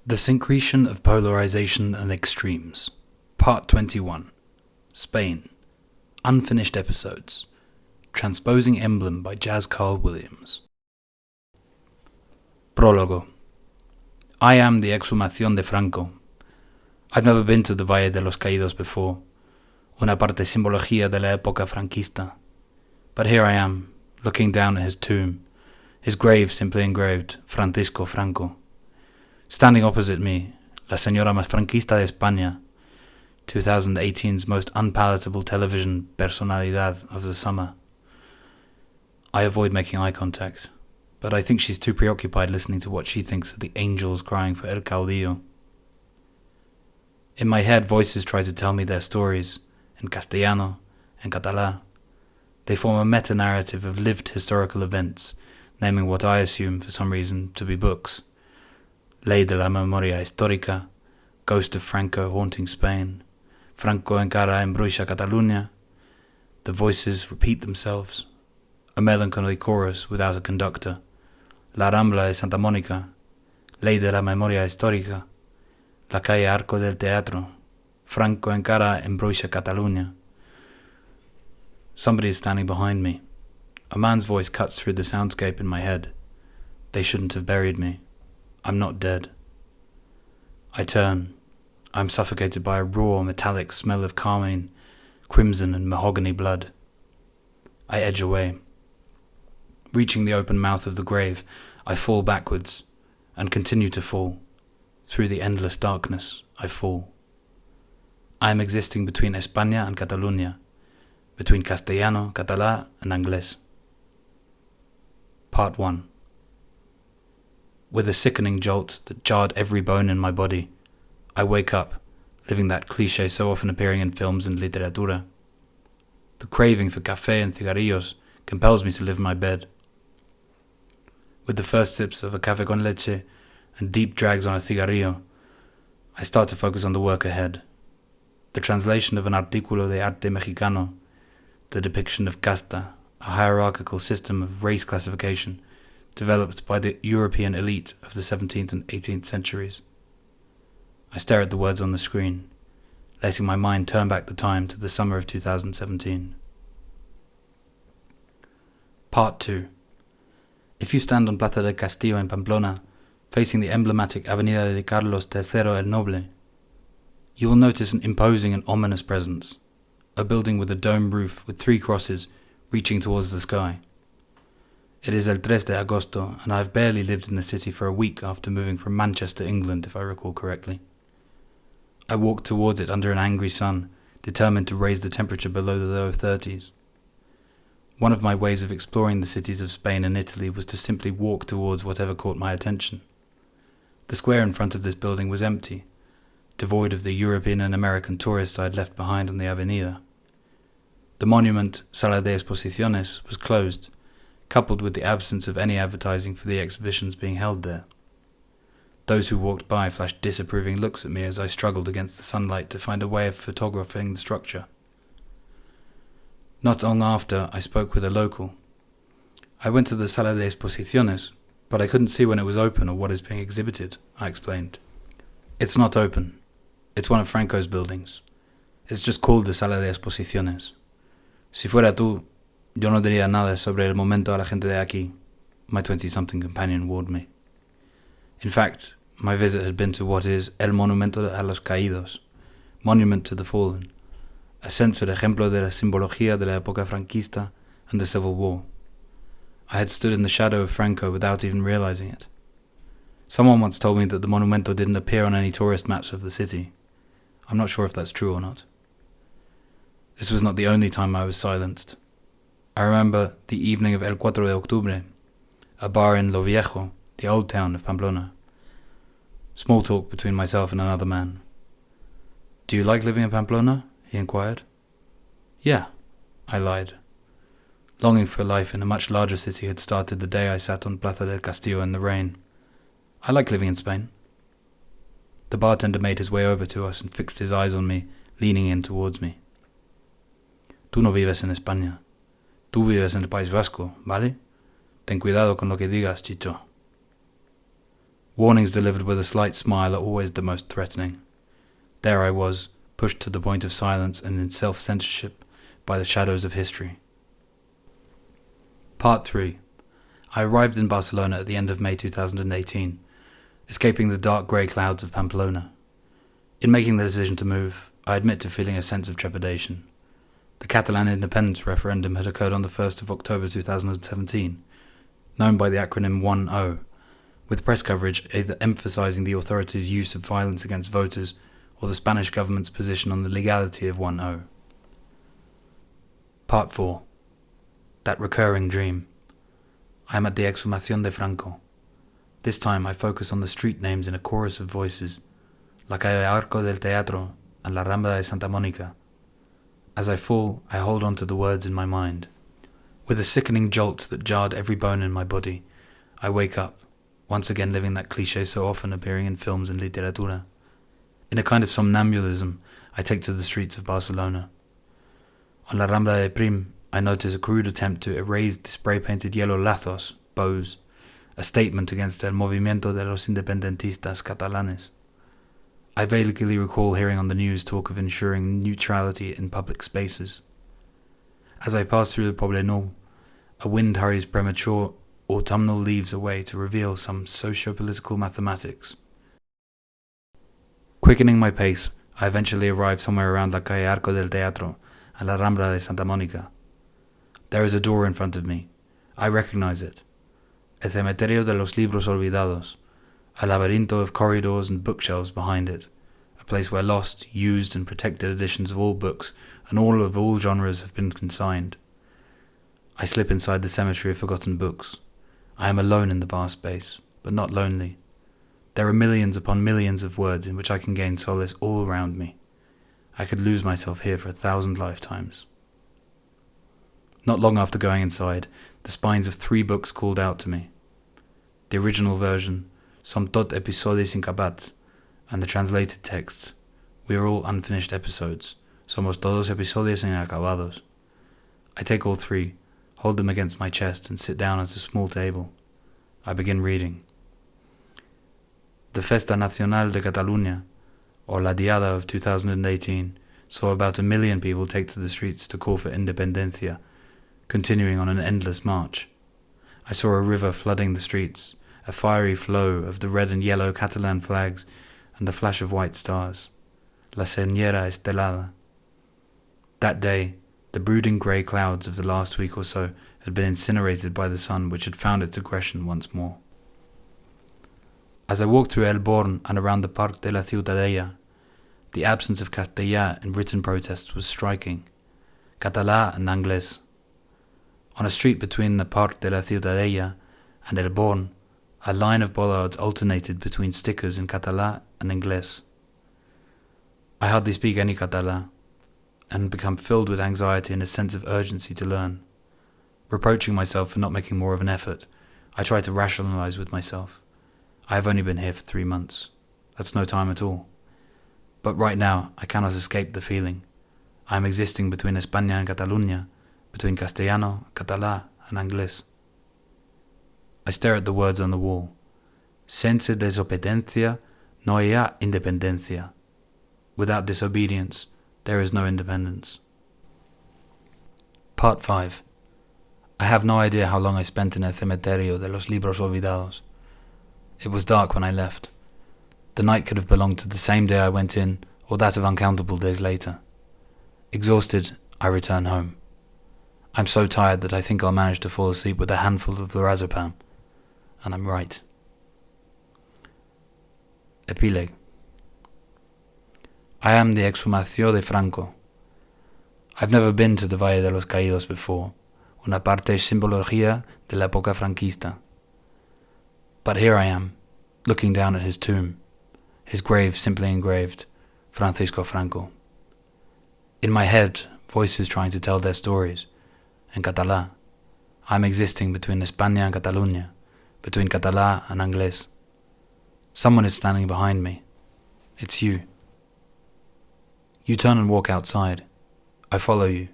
The Syncretion of Polarization and Extremes, Part 21, Spain, Unfinished Episodes, Transposing Emblem by Jazz Carl Williams. Prólogo. I am the exhumación de Franco. I've never been to the Valle de los Caídos before, una parte simbología de la época franquista. But here I am, looking down at his tomb, his grave simply engraved, Francisco Franco. Standing opposite me, la señora más franquista de España, 2018's most unpalatable television personalidad of the summer. I avoid making eye contact, but I think she's too preoccupied listening to what she thinks are the angels crying for El Caudillo. In my head, voices try to tell me their stories, in Castellano and Catalá. They form a meta-narrative of lived historical events, naming what I assume, for some reason, to be books. Ley de la Memoria Histórica, Ghost of Franco haunting Spain, Franco encara embruixa Catalunya. The voices repeat themselves. A melancholy chorus without a conductor. La Rambla de Santa Mónica, Ley de la Memoria Histórica, La calle Arco del Teatro, Franco encara embruixa Catalunya. Somebody is standing behind me. A man's voice cuts through the soundscape in my head. They shouldn't have buried me. I'm not dead. I turn. I'm suffocated by a raw, metallic smell of carmine, crimson and mahogany blood. I edge away. Reaching the open mouth of the grave, I fall backwards, and continue to fall. Through the endless darkness, I fall. I am existing between España and Catalunya, between Castellano, Catalá, and Anglés. Part 1. With a sickening jolt that jarred every bone in my body, I wake up, living that cliché so often appearing in films and literatura. The craving for café and cigarrillos compels me to live in my bed. With the first sips of a café con leche and deep drags on a cigarrillo, I start to focus on the work ahead. The translation of an artículo de arte mexicano, the depiction of casta, a hierarchical system of race classification, developed by the European elite of the 17th and 18th centuries. I stare at the words on the screen, letting my mind turn back the time to the summer of 2017. Part 2. If you stand on Plaza del Castillo in Pamplona, facing the emblematic Avenida de Carlos III el Noble, you will notice an imposing and ominous presence, a building with a dome roof with 3 crosses reaching towards the sky. It is el 3 de agosto, and I have barely lived in the city for a week after moving from Manchester, England, if I recall correctly. I walked towards it under an angry sun, determined to raise the temperature below the low 30s. One of my ways of exploring the cities of Spain and Italy was to simply walk towards whatever caught my attention. The square in front of this building was empty, devoid of the European and American tourists I had left behind on the Avenida. The monument, Sala de Exposiciones, was closed, coupled with the absence of any advertising for the exhibitions being held there. Those who walked by flashed disapproving looks at me as I struggled against the sunlight to find a way of photographing the structure. Not long after, I spoke with a local. I went to the Sala de Exposiciones, but I couldn't see when it was open or what is being exhibited, I explained. It's not open. It's one of Franco's buildings. It's just called the Sala de Exposiciones. Si fuera tú, yo no diría nada sobre el momento a la gente de aquí, my 20-something companion warned me. In fact, my visit had been to what is El Monumento a los Caídos, Monument to the Fallen, a censored ejemplo de la simbología de la época franquista and the Civil War. I had stood in the shadow of Franco without even realizing it. Someone once told me that the Monumento didn't appear on any tourist maps of the city. I'm not sure if that's true or not. This was not the only time I was silenced. I remember the evening of El 4 de Octubre, a bar in Lo Viejo, the old town of Pamplona. Small talk between myself and another man. Do you like living in Pamplona? He inquired. Yeah, I lied. Longing for life in a much larger city had started the day I sat on Plaza del Castillo in the rain. I like living in Spain. The bartender made his way over to us and fixed his eyes on me, leaning in towards me. Tú no vives en España. Tú vives en el País Vasco, ¿vale? Ten cuidado con lo que digas, Chicho. Warnings delivered with a slight smile are always the most threatening. There I was, pushed to the point of silence and in self-censorship by the shadows of history. Part 3. I arrived in Barcelona at the end of May 2018, escaping the dark grey clouds of Pamplona. In making the decision to move, I admit to feeling a sense of trepidation. The Catalan independence referendum had occurred on the 1st of October 2017, known by the acronym 1-0, with press coverage either emphasising the authorities' use of violence against voters or the Spanish government's position on the legality of 1-0. Part 4. That recurring dream. I am at the Exhumación de Franco. This time I focus on the street names in a chorus of voices, La Calle Arco del Teatro and La Rambla de Santa Mónica. As I fall, I hold on to the words in my mind. With a sickening jolt that jarred every bone in my body, I wake up, once again living that cliché so often appearing in films and literatura. In a kind of somnambulism, I take to the streets of Barcelona. On La Rambla de Prim, I notice a crude attempt to erase the spray-painted yellow lazos, bows, a statement against el movimiento de los independentistas catalanes. I vaguely recall hearing on the news talk of ensuring neutrality in public spaces. As I pass through the Poblenou, a wind hurries premature autumnal leaves away to reveal some socio-political mathematics. Quickening my pace, I eventually arrive somewhere around La Calle Arco del Teatro and La Rambla de Santa Mónica. There is a door in front of me. I recognize it. El cementerio de los libros olvidados, a laberinto of corridors and bookshelves behind it, a place where lost, used and protected editions of all books and all genres have been consigned. I slip inside the cemetery of forgotten books. I am alone in the vast space, but not lonely. There are millions upon millions of words in which I can gain solace all around me. I could lose myself here for 1,000 lifetimes. Not long after going inside, the spines of 3 books called out to me. The original version, Som tot episodis incabats, and the translated texts, We are all unfinished episodes, somos todos episodios inacabados. I take all 3, hold them against my chest and sit down at a small table. I begin reading. The Festa Nacional de Catalunya, or La Diada of 2018, saw about 1 million people take to the streets to call for independencia, continuing on an endless march. I saw a river flooding the streets, a fiery flow of the red and yellow Catalan flags and the flash of white stars. La Señera Estelada. That day, the brooding grey clouds of the last week or so had been incinerated by the sun which had found its aggression once more. As I walked through El Born and around the Parc de la Ciutadella, the absence of Castellà in written protests was striking. Català and Anglès. On a street between the Parc de la Ciutadella and El Born, a line of bollards alternated between stickers in Català and Anglès. I hardly speak any Català, and become filled with anxiety and a sense of urgency to learn. Reproaching myself for not making more of an effort, I try to rationalize with myself. I have only been here for 3 months. That's no time at all. But right now, I cannot escape the feeling. I am existing between España and Catalunya, between Castellano, Català, and Anglès. I stare at the words on the wall. Sense desobediencia no hay independencia. Without disobedience, there is no independence. Part 5. I have no idea how long I spent in el cementerio de los libros olvidados. It was dark when I left. The night could have belonged to the same day I went in, or that of uncountable days later. Exhausted, I return home. I'm so tired that I think I'll manage to fall asleep with a handful of lorazepam. And I'm right. Epilogue. I am the Exhumación de Franco. I've never been to the Valle de los Caídos before, una parte simbología de la época franquista. But here I am, looking down at his tomb, his grave simply engraved, Francisco Franco. In my head, voices trying to tell their stories. In Català, I'm existing between España and Catalunya, between Català and Anglès. Someone is standing behind me. It's you. You turn and walk outside. I follow you.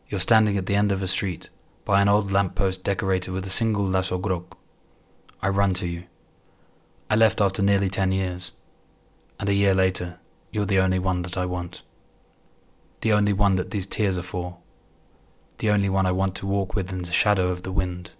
You're standing at the end of a street, by an old lamppost decorated with a single lasso groc. I run to you. I left after nearly 10 years, and a year later, you're the only one that I want. The only one that these tears are for. The only one I want to walk with in the shadow of the wind.